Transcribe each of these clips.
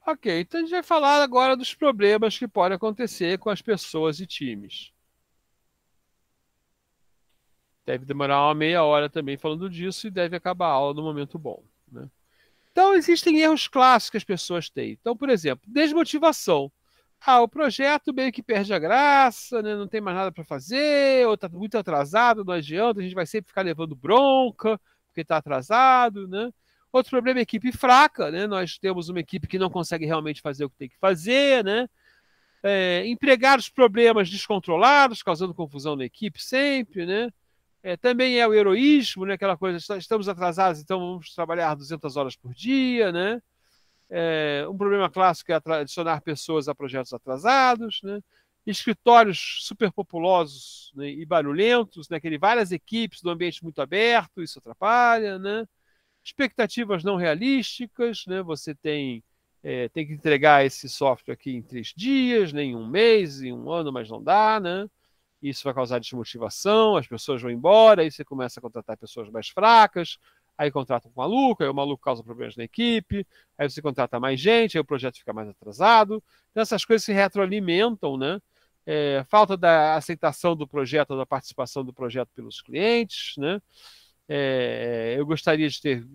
Ok, então a gente vai falar agora dos problemas que podem acontecer com as pessoas e times. Deve demorar uma meia hora também falando disso e deve acabar a aula no momento bom, né? Então, existem erros clássicos que as pessoas têm. Então, por exemplo, desmotivação. O projeto meio que perde a graça, né? Não tem mais nada para fazer, ou está muito atrasado, não adianta, a gente vai sempre ficar levando bronca, porque está atrasado, né? Outro problema é equipe fraca, né? Nós temos uma equipe que não consegue realmente fazer o que tem que fazer, né? Empregar os problemas descontrolados, causando confusão na equipe sempre, né? Também é o heroísmo, né? Aquela coisa, estamos atrasados, então vamos trabalhar 200 horas por dia, né? Um problema clássico é adicionar pessoas a projetos atrasados, né? Escritórios superpopulosos, né, e barulhentos, né? Várias equipes no ambiente muito aberto, isso atrapalha, né? Expectativas não realísticas, né? Você tem que entregar esse software aqui em 3 dias, nem em um mês, em um ano, mas não dá, né? Isso vai causar desmotivação, as pessoas vão embora, aí você começa a contratar pessoas mais fracas, aí contrata um maluco, aí o maluco causa problemas na equipe, aí você contrata mais gente, aí o projeto fica mais atrasado. Então essas coisas se retroalimentam, né? Falta da aceitação do projeto, da participação do projeto pelos clientes, né? Eu gostaria de ter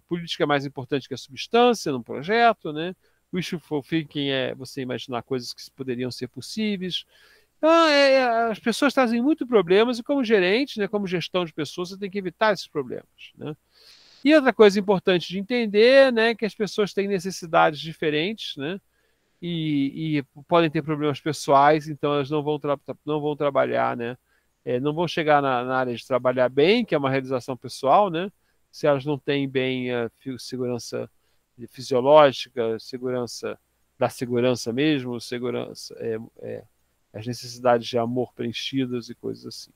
política mais importante que a substância num projeto, né? Wishful thinking é você imaginar coisas que poderiam ser possíveis. Então, as pessoas trazem muito problemas e como gerente, né, como gestão de pessoas, você tem que evitar esses problemas, né? E outra coisa importante de entender, né, que as pessoas têm necessidades diferentes, né, e podem ter problemas pessoais, então elas não vão trabalhar, né, não vão chegar na área de trabalhar bem, que é uma realização pessoal, né, se elas não têm bem a segurança fisiológica, segurança da segurança mesmo, segurança as necessidades de amor preenchidas e coisas assim.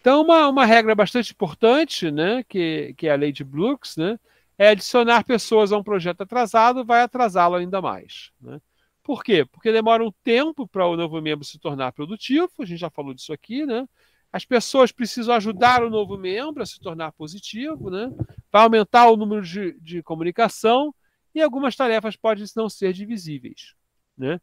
Então, uma regra bastante importante, né, que é a lei de Brooks, né, é adicionar pessoas a um projeto atrasado vai atrasá-lo ainda mais, né? Por quê? Porque demora um tempo para o novo membro se tornar produtivo, a gente já falou disso aqui, né? As pessoas precisam ajudar o novo membro a se tornar positivo, né? Vai aumentar o número de comunicação e algumas tarefas podem não ser divisíveis, né?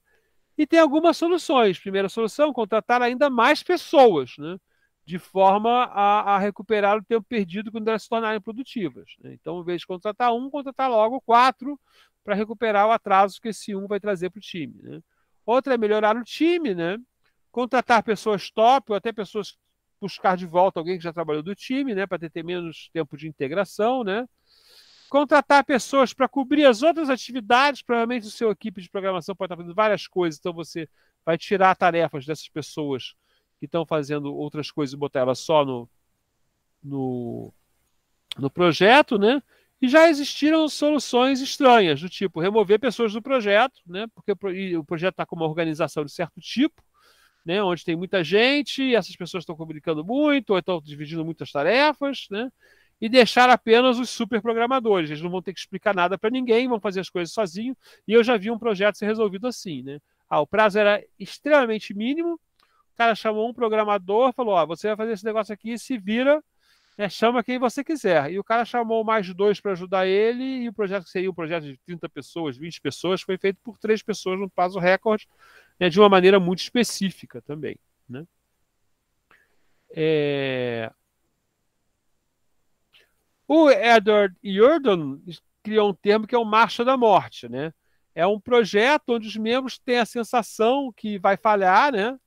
E tem algumas soluções. Primeira solução, contratar ainda mais pessoas, né? De forma a recuperar o tempo perdido quando elas se tornarem produtivas, né? Então, em vez de contratar um, contratar logo 4 para recuperar o atraso que esse um vai trazer para o time, né? Outra é melhorar o time, né? Contratar pessoas top ou até pessoas buscar de volta alguém que já trabalhou do time, né? Para ter menos tempo de integração, né? Contratar pessoas para cobrir as outras atividades, provavelmente o seu equipe de programação pode estar fazendo várias coisas, então você vai tirar tarefas dessas pessoas que estão fazendo outras coisas e botar elas só no, no projeto, né? E já existiram soluções estranhas, do tipo remover pessoas do projeto, né? Porque o projeto está com uma organização de certo tipo, né? Onde tem muita gente, e essas pessoas estão comunicando muito, ou estão dividindo muitas tarefas, né? E deixar apenas os super programadores. Eles não vão ter que explicar nada para ninguém, vão fazer as coisas sozinhos. E eu já vi um projeto ser resolvido assim, né? O prazo era extremamente mínimo. O cara chamou um programador, falou: você vai fazer esse negócio aqui, se vira, né, chama quem você quiser. E o cara chamou mais de 2 para ajudar ele, e o projeto, que seria um projeto de 30 pessoas, 20 pessoas, foi feito por 3 pessoas no prazo recorde, né, de uma maneira muito específica também, né? É... O Edward Jordan criou um termo que é o Marcha da Morte, né? É um projeto onde os membros têm a sensação que vai falhar, né?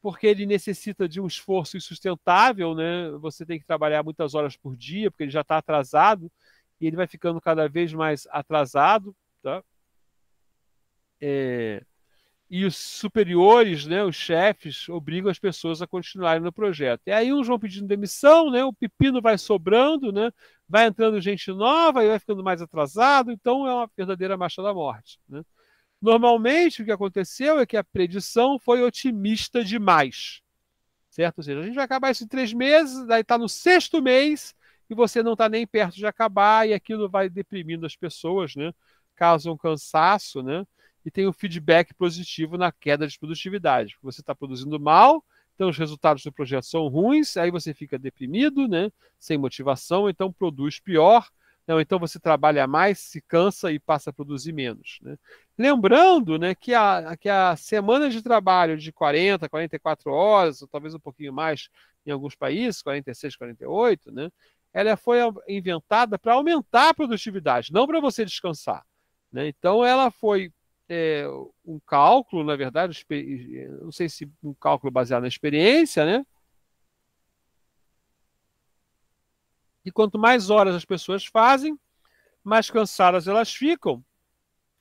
Porque ele necessita de um esforço insustentável, né? Você tem que trabalhar muitas horas por dia, porque ele já está atrasado, e ele vai ficando cada vez mais atrasado, tá? E os superiores, né, os chefes, obrigam as pessoas a continuarem no projeto. E aí uns vão pedindo demissão, né, o pepino vai sobrando, né, vai entrando gente nova e vai ficando mais atrasado, então é uma verdadeira marcha da morte, né? Normalmente o que aconteceu é que a predição foi otimista demais, certo? Ou seja, a gente vai acabar isso em 3 meses, daí está no 6º mês e você não está nem perto de acabar e aquilo vai deprimindo as pessoas, né? Causa um cansaço, né? E tem um feedback positivo na queda de produtividade. Você está produzindo mal, então os resultados do projeto são ruins, aí você fica deprimido, né? Sem motivação, então produz pior, Não, então você trabalha mais, se cansa e passa a produzir menos, né? Lembrando, né, que a semana de trabalho de 40, 44 horas, ou talvez um pouquinho mais em alguns países, 46, 48, né, ela foi inventada para aumentar a produtividade, não para você descansar, né? Então ela foi é, um cálculo, na verdade, não sei se um cálculo baseado na experiência, né? E quanto mais horas as pessoas fazem, mais cansadas elas ficam.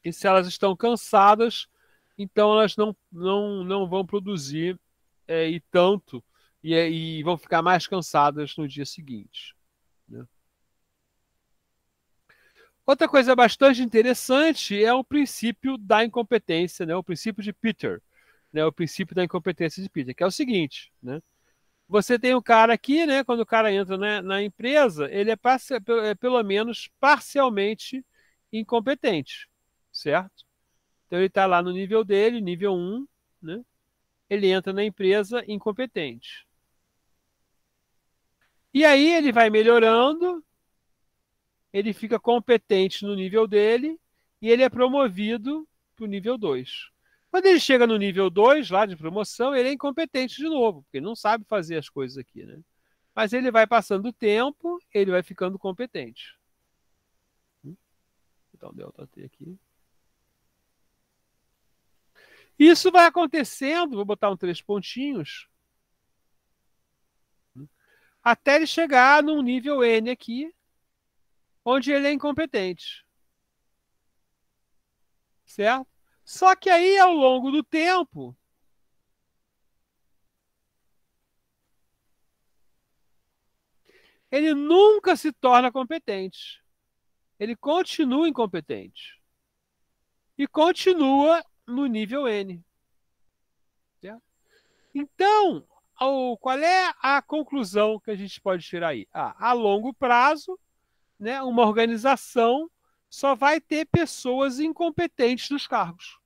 E se elas estão cansadas, então elas não vão produzir e tanto, e vão ficar mais cansadas no dia seguinte, né? Outra coisa bastante interessante é o princípio da incompetência, né? O princípio de Peter, né? O princípio da incompetência de Peter, que é o seguinte, né? Você tem um cara aqui, né? Quando o cara entra na empresa, ele é pelo menos parcialmente incompetente, certo? Então ele está lá no nível dele, nível um, né? Ele entra na empresa incompetente. E aí ele vai melhorando, ele fica competente no nível dele e ele é promovido para o nível 2. Quando ele chega no nível 2 lá de promoção, ele é incompetente de novo, porque ele não sabe fazer as coisas aqui, né? Mas ele vai passando o tempo, ele vai ficando competente. Então, delta T aqui. Isso vai acontecendo, vou botar um 3 pontinhos, até ele chegar num nível N aqui, onde ele é incompetente, certo? Só que aí, ao longo do tempo, ele nunca se torna competente. Ele continua incompetente. E continua no nível N, certo? Então, qual é a conclusão que a gente pode tirar aí? A longo prazo, né, uma organização só vai ter pessoas incompetentes nos cargos,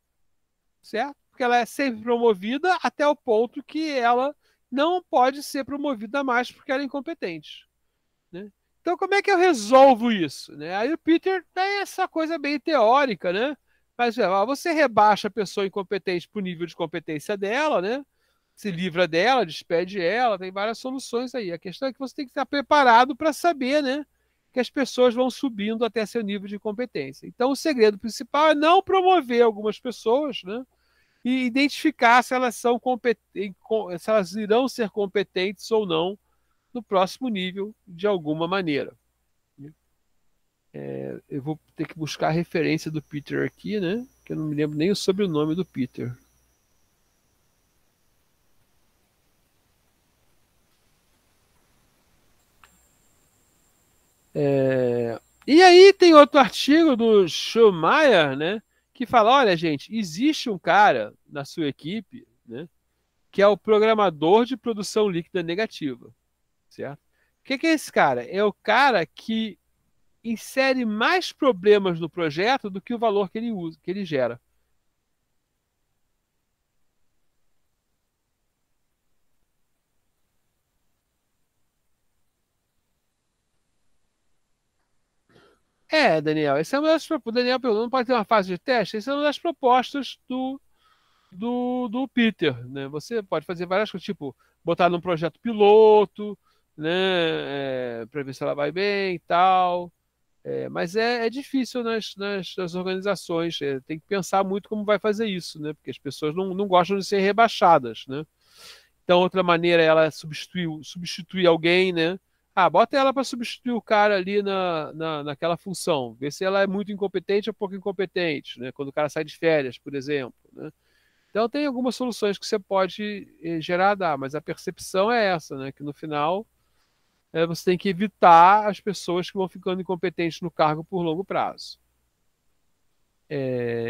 certo? Porque ela é sempre promovida até o ponto que ela não pode ser promovida mais porque ela é incompetente, né? Então, como é que eu resolvo isso, né? Aí o Peter tem essa coisa bem teórica, né? Mas você rebaixa a pessoa incompetente para o nível de competência dela, né? Se livra dela, despede ela, tem várias soluções aí. A questão é que você tem que estar preparado para saber, né, que as pessoas vão subindo até seu nível de competência. Então, o segredo principal é não promover algumas pessoas, né, e identificar se elas são se elas irão ser competentes ou não no próximo nível de alguma maneira. Eu vou ter que buscar a referência do Peter aqui, né, que eu não me lembro nem o sobrenome do Peter. E aí tem outro artigo do Schumacher, né, que fala, olha, gente, existe um cara na sua equipe, né, que é o programador de produção líquida negativa, certo? O que é esse cara? É o cara que insere mais problemas no projeto do que o valor que ele usa, que ele gera. Daniel, essa é uma das propostas. Daniel perguntou, não pode ter uma fase de teste? Essa é uma das propostas do Peter, né? Você pode fazer várias coisas, tipo botar num projeto piloto, né? Para ver se ela vai bem e tal. Mas é difícil nas organizações. Tem que pensar muito como vai fazer isso, né? Porque as pessoas não gostam de ser rebaixadas, né? Então, outra maneira é ela substituir alguém, né? Bota ela para substituir o cara ali naquela função. Ver se ela é muito incompetente ou pouco incompetente, né? Quando o cara sai de férias, por exemplo, né? Então tem algumas soluções que você pode gerar, dar, mas a percepção é essa, né? Que no final você tem que evitar as pessoas que vão ficando incompetentes no cargo por longo prazo.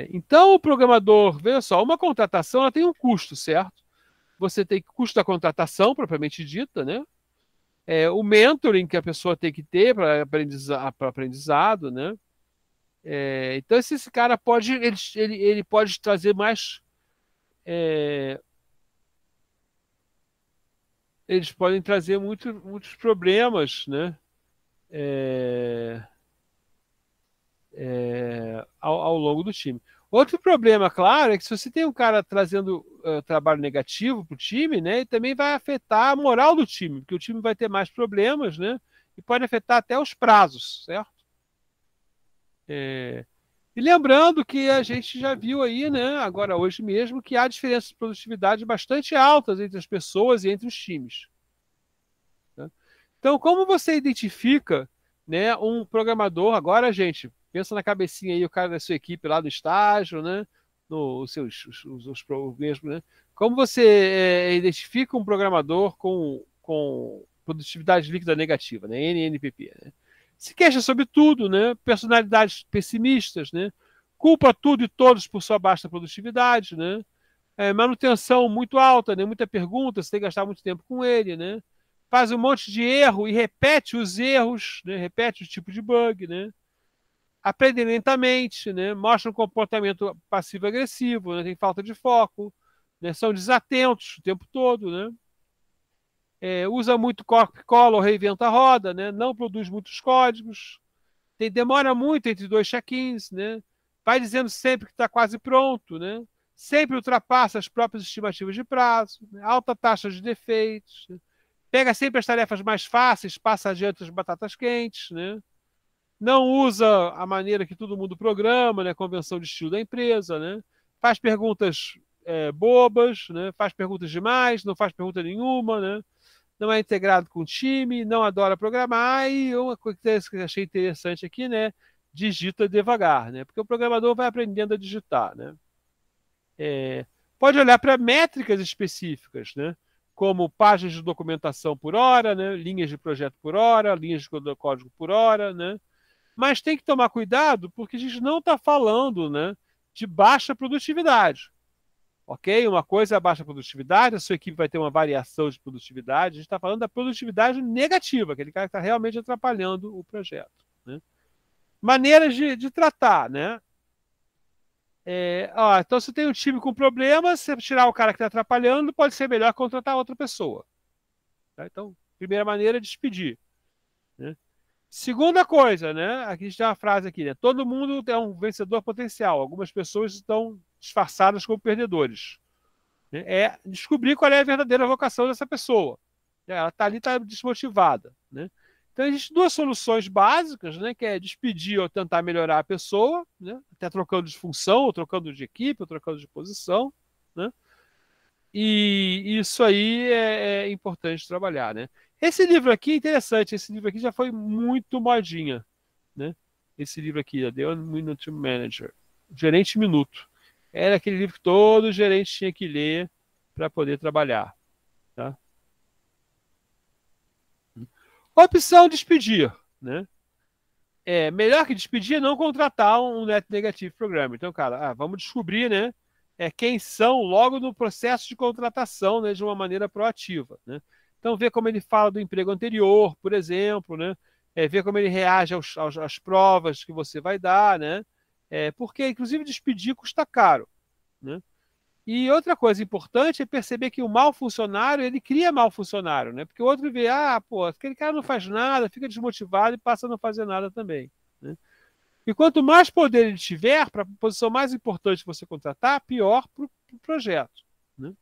Então o programador, veja só, uma contratação ela tem um custo, certo? Você tem custo da contratação, propriamente dita, né? O mentoring que a pessoa tem que ter para aprendizado, né? Então esse cara pode, ele pode trazer mais é, eles podem trazer muitos problemas, né? É, ao longo do time. Outro problema, claro, é que se você tem um cara trazendo trabalho negativo para o time, né, ele também vai afetar a moral do time, porque o time vai ter mais problemas, né, e pode afetar até os prazos, certo? E lembrando que a gente já viu aí, né, agora hoje mesmo, que há diferenças de produtividade bastante altas entre as pessoas e entre os times. Né? Então, como você identifica, né, um programador? Agora, gente, pensa na cabecinha aí, o cara da sua equipe lá do estágio, né, os seus mesmo, né? Como você identifica um programador com produtividade líquida negativa, né, NNPP, né? Se queixa sobre tudo, né? Personalidades pessimistas, né? Culpa tudo e todos por sua baixa produtividade, né? Manutenção muito alta, né? Muita pergunta, você tem que gastar muito tempo com ele, né? Faz um monte de erro e repete os erros, né? Repete o tipo de bug, né? Aprende lentamente, né? Mostra um comportamento passivo-agressivo, né? Tem falta de foco, né? São desatentos o tempo todo, né? Usa muito copy-cola ou reinventa a roda, né? Não produz muitos códigos, demora muito entre dois check-ins, né? Vai dizendo sempre que está quase pronto, né? Sempre ultrapassa as próprias estimativas de prazo, né? Alta taxa de defeitos, né? Pega sempre as tarefas mais fáceis, passa adiante as batatas quentes, né? Não usa a maneira que todo mundo programa, né? Convenção de estilo da empresa, né? Faz perguntas bobas, né? Faz perguntas demais, não faz pergunta nenhuma, né? Não é integrado com o time, não adora programar, e uma coisa que eu achei interessante aqui, né? Digita devagar, né? Porque o programador vai aprendendo a digitar, né? Pode olhar para métricas específicas, né? Como páginas de documentação por hora, né? Linhas de projeto por hora, linhas de código por hora, né? Mas tem que tomar cuidado porque a gente não está falando, né, de baixa produtividade. Ok? Uma coisa é a baixa produtividade, a sua equipe vai ter uma variação de produtividade. A gente está falando da produtividade negativa, aquele cara que está realmente atrapalhando o projeto. Né? Maneiras de tratar, né? Então, se tem um time com problemas, você tirar o cara que está atrapalhando, pode ser melhor contratar outra pessoa. Tá? Então, primeira maneira é despedir. Né? Segunda coisa, né? Aqui a gente tem uma frase aqui, né? Todo mundo é um vencedor potencial. Algumas pessoas estão disfarçadas como perdedores. É descobrir qual é a verdadeira vocação dessa pessoa. Ela está ali, está desmotivada. Né? Então, existem duas soluções básicas, né? Que é despedir ou tentar melhorar a pessoa, né? Até trocando de função, ou trocando de equipe, ou trocando de posição. Né? E isso aí é importante trabalhar. Né? Esse livro aqui é interessante, esse livro aqui já foi muito modinha. Né? Esse livro aqui, The One Minute Manager, Gerente Minuto. Era aquele livro que todo gerente tinha que ler para poder trabalhar. Tá? Opção despedir. Né? Melhor que despedir é não contratar um Net Negative Programmer. Então, cara, vamos descobrir, né, quem são logo no processo de contratação, né, de uma maneira proativa. Né? Então, ver como ele fala do emprego anterior, por exemplo, né? Ver como ele reage às provas que você vai dar, né? Porque, inclusive, despedir custa caro. Né? E outra coisa importante é perceber que o mau funcionário, ele cria mau funcionário, né? Porque o outro vê, pô, aquele cara não faz nada, fica desmotivado e passa a não fazer nada também. Né? E quanto mais poder ele tiver, para a posição mais importante que você contratar, pior para o projeto. Né?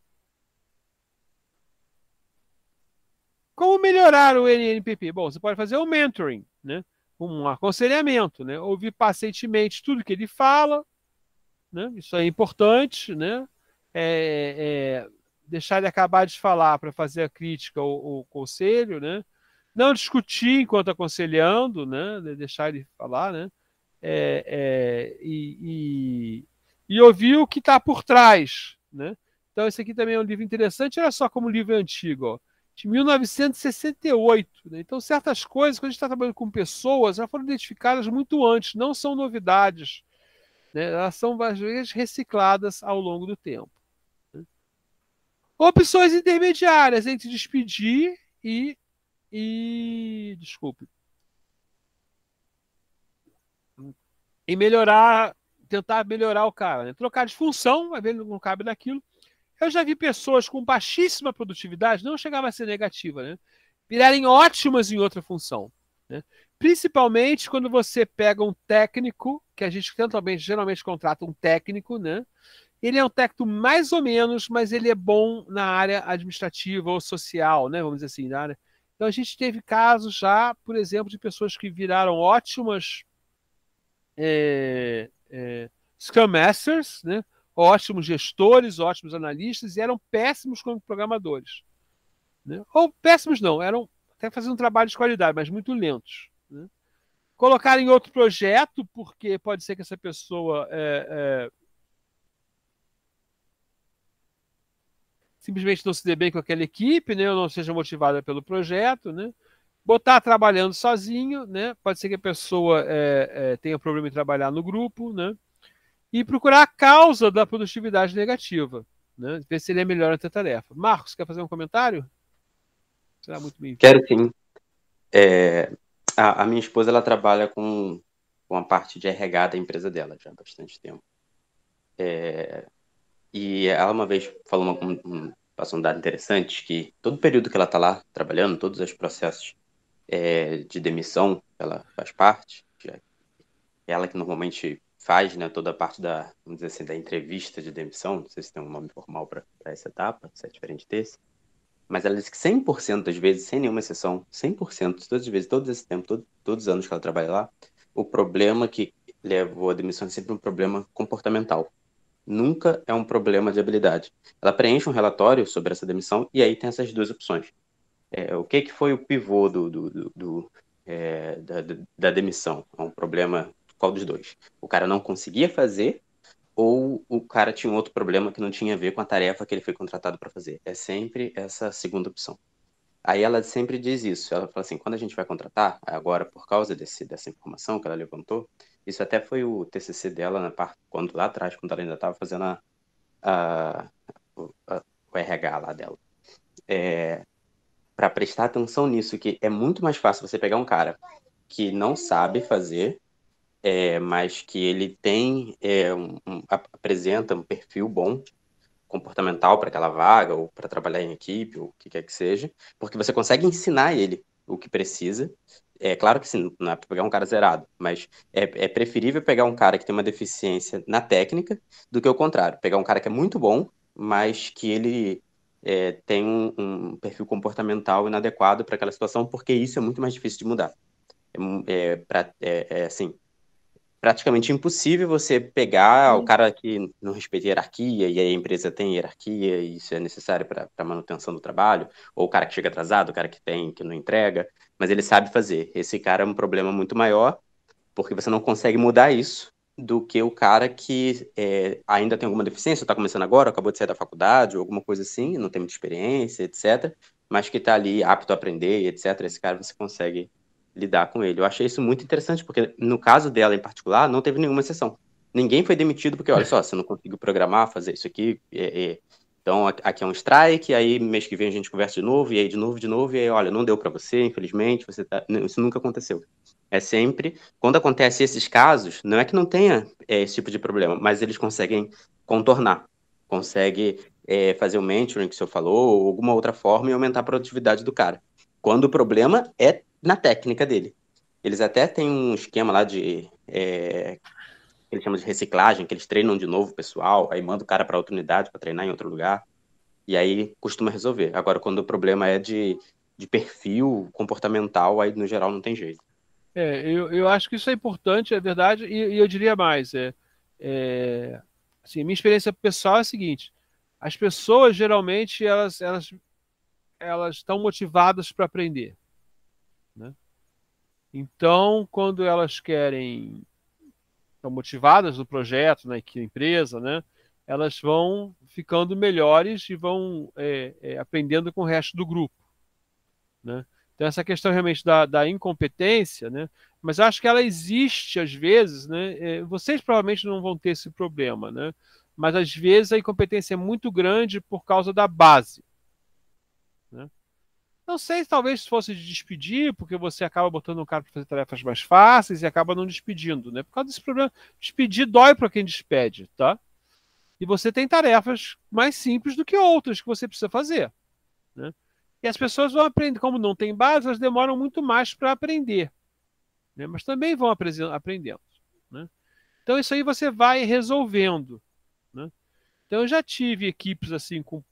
Como melhorar o NNPP? Bom, você pode fazer um mentoring, né? Um aconselhamento, né? Ouvir pacientemente tudo que ele fala, né? Isso é importante, né? Deixar ele acabar de falar para fazer a crítica ou o conselho, né? Não discutir enquanto aconselhando, né? Deixar ele falar, né? E ouvir o que está por trás, né? Então, esse aqui também é um livro interessante. Olha só como o livro é antigo, ó, de 1968. Né? Então, certas coisas, quando a gente está trabalhando com pessoas, já foram identificadas muito antes, não são novidades. Né? Elas são, às vezes, recicladas ao longo do tempo. Né? Opções intermediárias entre despedir desculpe, e melhorar, tentar melhorar o cara. Né? Trocar de função, vai ver não cabe naquilo. Eu já vi pessoas com baixíssima produtividade, não chegava a ser negativa, né? Virarem ótimas em outra função. Né? Principalmente quando você pega um técnico, que a gente geralmente contrata um técnico, né? Ele é um técnico mais ou menos, mas ele é bom na área administrativa ou social, né? Vamos dizer assim, na área. Então a gente teve casos já, por exemplo, de pessoas que viraram ótimas Scrum Masters, né? Ótimos gestores, ótimos analistas, e eram péssimos como programadores. Né? Ou péssimos não, eram até fazendo um trabalho de qualidade, mas muito lentos. Né? Colocar em outro projeto, porque pode ser que essa pessoa simplesmente não se dê bem com aquela equipe, né? Ou não seja motivada pelo projeto, né? Botar trabalhando sozinho, né? Pode ser que a pessoa tenha problema em trabalhar no grupo, né? E procurar a causa da produtividade negativa, né? Ver se ele é melhor na tarefa. Marcos, quer fazer um comentário? Será muito bem-vindo. Quero sim. A minha esposa, ela trabalha com a parte de RH da empresa dela já há bastante tempo. E ela uma vez falou passou um dado interessante, que todo período que ela está lá trabalhando, todos os processos de demissão, ela faz parte, é ela que normalmente faz, né, toda a parte vamos dizer assim, da entrevista de demissão, não sei se tem um nome formal para essa etapa, se é diferente desse, mas ela disse que 100% das vezes, sem nenhuma exceção, 100%, todas as vezes, todo esse tempo, todos os anos que ela trabalha lá, o problema que levou à demissão é sempre um problema comportamental. Nunca é um problema de habilidade. Ela preenche um relatório sobre essa demissão e aí tem essas duas opções. O que foi o pivô da demissão? É um problema, qual dos dois? O cara não conseguia fazer ou o cara tinha um outro problema que não tinha a ver com a tarefa que ele foi contratado para fazer? É sempre essa segunda opção. Aí ela sempre diz isso. Ela fala assim, quando a gente vai contratar, agora por causa dessa informação que ela levantou, isso até foi o TCC dela na parte quando lá atrás, quando ela ainda estava fazendo a, o RH lá dela. Para prestar atenção nisso, que é muito mais fácil você pegar um cara que não sabe fazer, mas que ele tem apresenta um perfil bom comportamental para aquela vaga ou para trabalhar em equipe ou o que quer que seja, porque você consegue ensinar ele o que precisa. É claro que sim, não é para pegar um cara zerado, mas é preferível pegar um cara que tem uma deficiência na técnica do que o contrário, pegar um cara que é muito bom, mas que ele tem um perfil comportamental inadequado para aquela situação, porque isso é muito mais difícil de mudar. Assim, praticamente impossível você pegar o cara que não respeita a hierarquia e a empresa tem hierarquia e isso é necessário para a manutenção do trabalho, ou o cara que chega atrasado, o cara que não entrega, mas ele sabe fazer. Esse cara é um problema muito maior, porque você não consegue mudar isso do que o cara que ainda tem alguma deficiência, está começando agora, acabou de sair da faculdade, ou alguma coisa assim, não tem muita experiência, etc., mas que está ali apto a aprender, etc. Esse cara você consegue lidar com ele. Eu achei isso muito interessante, porque no caso dela em particular, não teve nenhuma exceção. Ninguém foi demitido porque, olha só, você não conseguiu programar, fazer isso aqui, então aqui é um strike, aí mês que vem a gente conversa de novo, e aí de novo, e aí, olha, não deu para você, infelizmente, isso nunca aconteceu. É sempre, quando acontece esses casos, não é que não tenha esse tipo de problema, mas eles conseguem contornar, conseguem fazer o mentoring que o senhor falou, ou alguma outra forma e aumentar a produtividade do cara. Quando o problema é na técnica dele. Eles até têm um esquema lá que eles chamam de reciclagem, que eles treinam de novo o pessoal, aí manda o cara para outra unidade para treinar em outro lugar, e aí costuma resolver. Agora, quando o problema é de perfil comportamental, aí no geral não tem jeito. Eu acho que isso é importante, é verdade, e eu diria mais. Assim, minha experiência pessoal é a seguinte: as pessoas geralmente elas estão motivadas para aprender, né? Então, quando elas estão motivadas no projeto, na empresa, né? Elas vão ficando melhores e vão aprendendo com o resto do grupo, né? Então, essa questão realmente da incompetência, né? Mas eu acho que ela existe às vezes, né? Vocês provavelmente não vão ter esse problema, né? Mas às vezes a incompetência é muito grande por causa da base, né? Não sei, talvez se fosse de despedir, porque você acaba botando um cara para fazer tarefas mais fáceis e acaba não despedindo, né? Por causa desse problema, despedir dói para quem despede, tá? E você tem tarefas mais simples do que outras que você precisa fazer, né? E as pessoas vão aprender, como não tem base, elas demoram muito mais para aprender, né? Mas também vão aprendendo, né? Então isso aí você vai resolvendo, né? Então eu já tive equipes assim com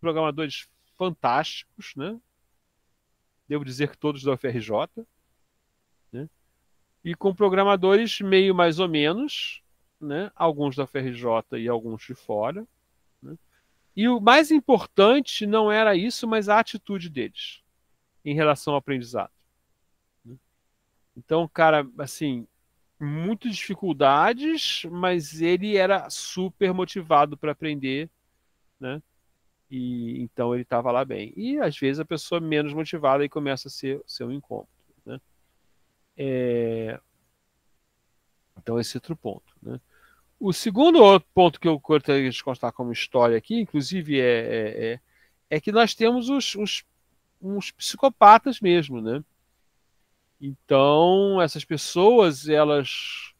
programadores fantásticos, né? Devo dizer que todos da UFRJ, né? E com programadores meio mais ou menos, né? Alguns da UFRJ e alguns de fora, né? E o mais importante não era isso, mas a atitude deles em relação ao aprendizado, né? Então, cara, assim, muitas dificuldades, mas ele era super motivado para aprender, né? E então ele estava lá bem. E às vezes a pessoa menos motivada e começa a ser um incômodo, né? Então esse é outro ponto, né? O segundo outro ponto que eu gostaria de constar como história aqui, inclusive, é que nós temos uns psicopatas mesmo, né? Então, essas pessoas, elas.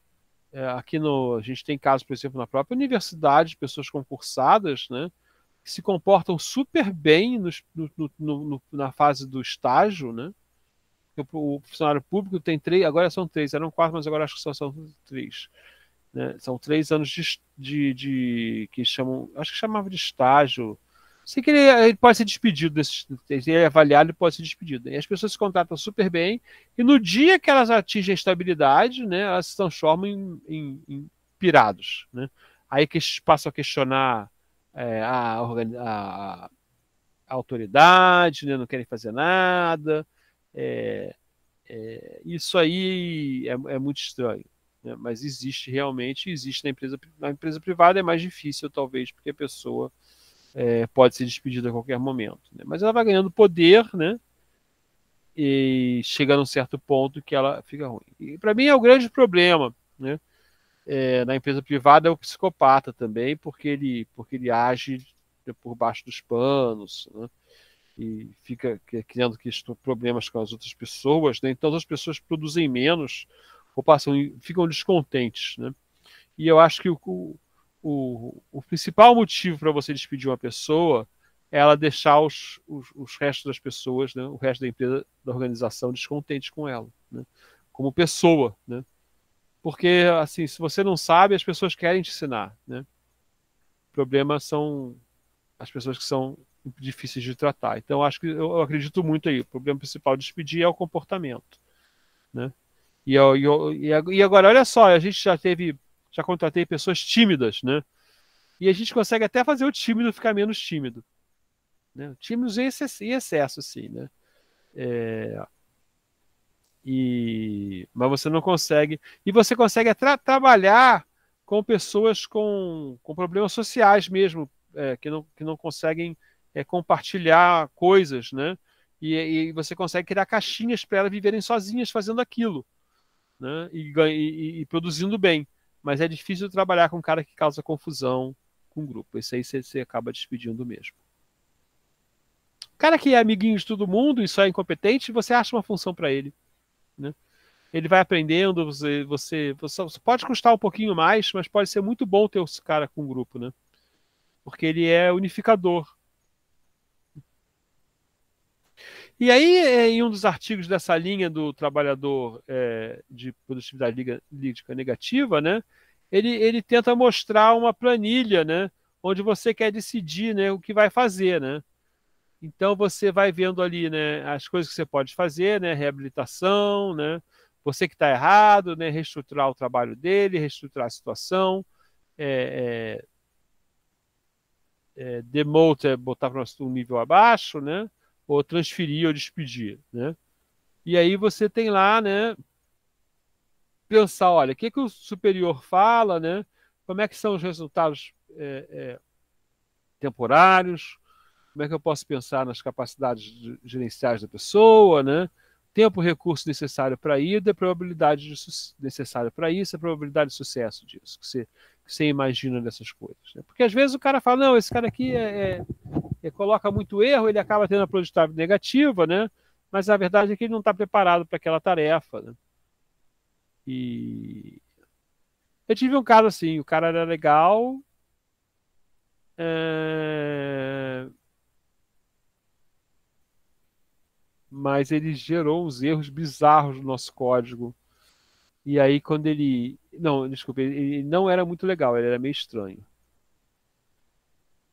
Aqui no, a gente tem casos, por exemplo, na própria universidade, de pessoas concursadas, né? Que se comportam super bem na fase do estágio, né? O funcionário público tem três, agora são três, eram quatro, mas agora acho que são três, né? São 3 anos que chamam, acho que chamava de estágio. Sei que ele pode ser despedido ele é avaliado e pode ser despedido. E as pessoas se contratam super bem, e no dia que elas atingem a estabilidade, né, elas se transformam em pirados, né? Aí que passam a questionar a autoridade, né, não querem fazer nada. É, isso aí é muito estranho, né? Mas existe realmente, existe na empresa privada é mais difícil, talvez, porque a pessoa pode ser despedida a qualquer momento, né? Mas ela vai ganhando poder, né? E chega num certo ponto que ela fica ruim. E para mim é o grande problema, né? Na empresa privada é o psicopata também, porque ele age por baixo dos panos, né? E fica criando problemas com as outras pessoas, né? Então as pessoas produzem menos ou ficam descontentes, né? E eu acho que o principal motivo para você despedir uma pessoa é ela deixar os restos das pessoas, né? O resto da empresa, da organização, descontentes com ela, né? Como pessoa, né? Porque, assim, se você não sabe, as pessoas querem te ensinar, né? O problema são as pessoas que são difíceis de tratar. Então, acho que eu acredito muito aí. O problema principal de despedir é o comportamento, né? E agora, olha só, a gente já contratei pessoas tímidas, né? E a gente consegue até fazer o tímido ficar menos tímido, né? Tímidos em excesso, assim, né? Mas você não consegue. E você consegue trabalhar com pessoas com problemas sociais mesmo, que não conseguem compartilhar coisas, né? E você consegue criar caixinhas para elas viverem sozinhas fazendo aquilo, né? E produzindo bem. Mas é difícil trabalhar com um cara que causa confusão com o grupo. Isso aí você acaba despedindo mesmo. O cara que é amiguinho de todo mundo e só é incompetente, você acha uma função para ele, né? Ele vai aprendendo, você pode custar um pouquinho mais, mas pode ser muito bom ter esse cara com o grupo, né? Porque ele é unificador. E aí, em um dos artigos dessa linha do trabalhador de produtividade lítica negativa, né? Ele tenta mostrar uma planilha, né? Onde você quer decidir, né, o que vai fazer, né? Então você vai vendo ali, né, as coisas que você pode fazer, né, reabilitação, né, você que está errado, né, reestruturar o trabalho dele, reestruturar a situação, é, demote é botar para um nível abaixo, né, ou transferir ou despedir, né. E aí você tem lá, né, pensar, olha, o que que o superior fala, né, como é que são os resultados temporários, como é que eu posso pensar nas capacidades gerenciais da pessoa, né? Tempo, recurso necessário para ir, a probabilidade necessária para isso, a probabilidade de sucesso disso, que você imagina dessas coisas, né? Porque às vezes o cara fala, não, esse cara aqui coloca muito erro, ele acaba tendo a produtividade negativa, né? Mas a verdade é que ele não está preparado para aquela tarefa, né? E eu tive um caso assim, o cara era legal, é, mas ele gerou uns erros bizarros no nosso código. E aí, quando ele Não, desculpa, ele não era muito legal, ele era meio estranho.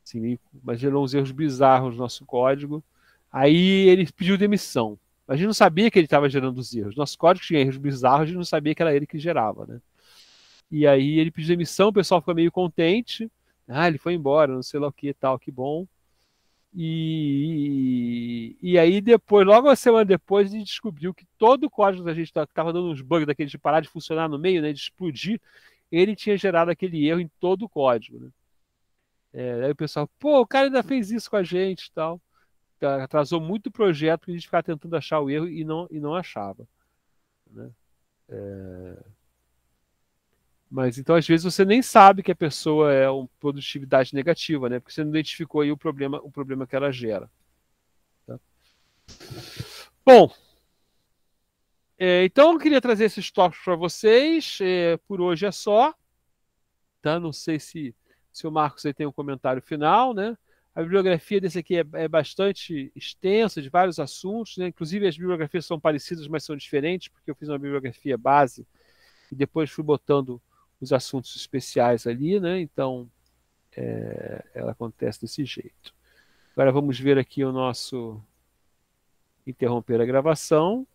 Assim, mas gerou uns erros bizarros no nosso código. Aí ele pediu demissão. A gente não sabia que ele estava gerando os erros. Nosso código tinha erros bizarros, a gente não sabia que era ele que gerava, né? E aí ele pediu demissão, o pessoal ficou meio contente. Ah, ele foi embora, não sei lá o que tal, que bom. E aí depois, logo uma semana depois, a gente descobriu que todo o código da gente estava dando uns bugs daqueles de parar de funcionar no meio, né, de explodir, ele tinha gerado aquele erro em todo o código, né? Aí o pessoal, pô, o cara ainda fez isso com a gente e tal. Atrasou muito o projeto que a gente ficava tentando achar o erro e não achava, né? Mas então, às vezes, você nem sabe que a pessoa é uma produtividade negativa, né? Porque você não identificou aí o problema que ela gera. Tá? Bom, então eu queria trazer esses tópicos para vocês. Por hoje é só. Tá? Não sei se o Marcos aí tem um comentário final, né? A bibliografia desse aqui é bastante extensa, de vários assuntos, né? Inclusive as bibliografias são parecidas, mas são diferentes, porque eu fiz uma bibliografia base e depois fui botando os assuntos especiais ali, né? Então, ela acontece desse jeito. Agora vamos ver aqui o nosso interromper a gravação.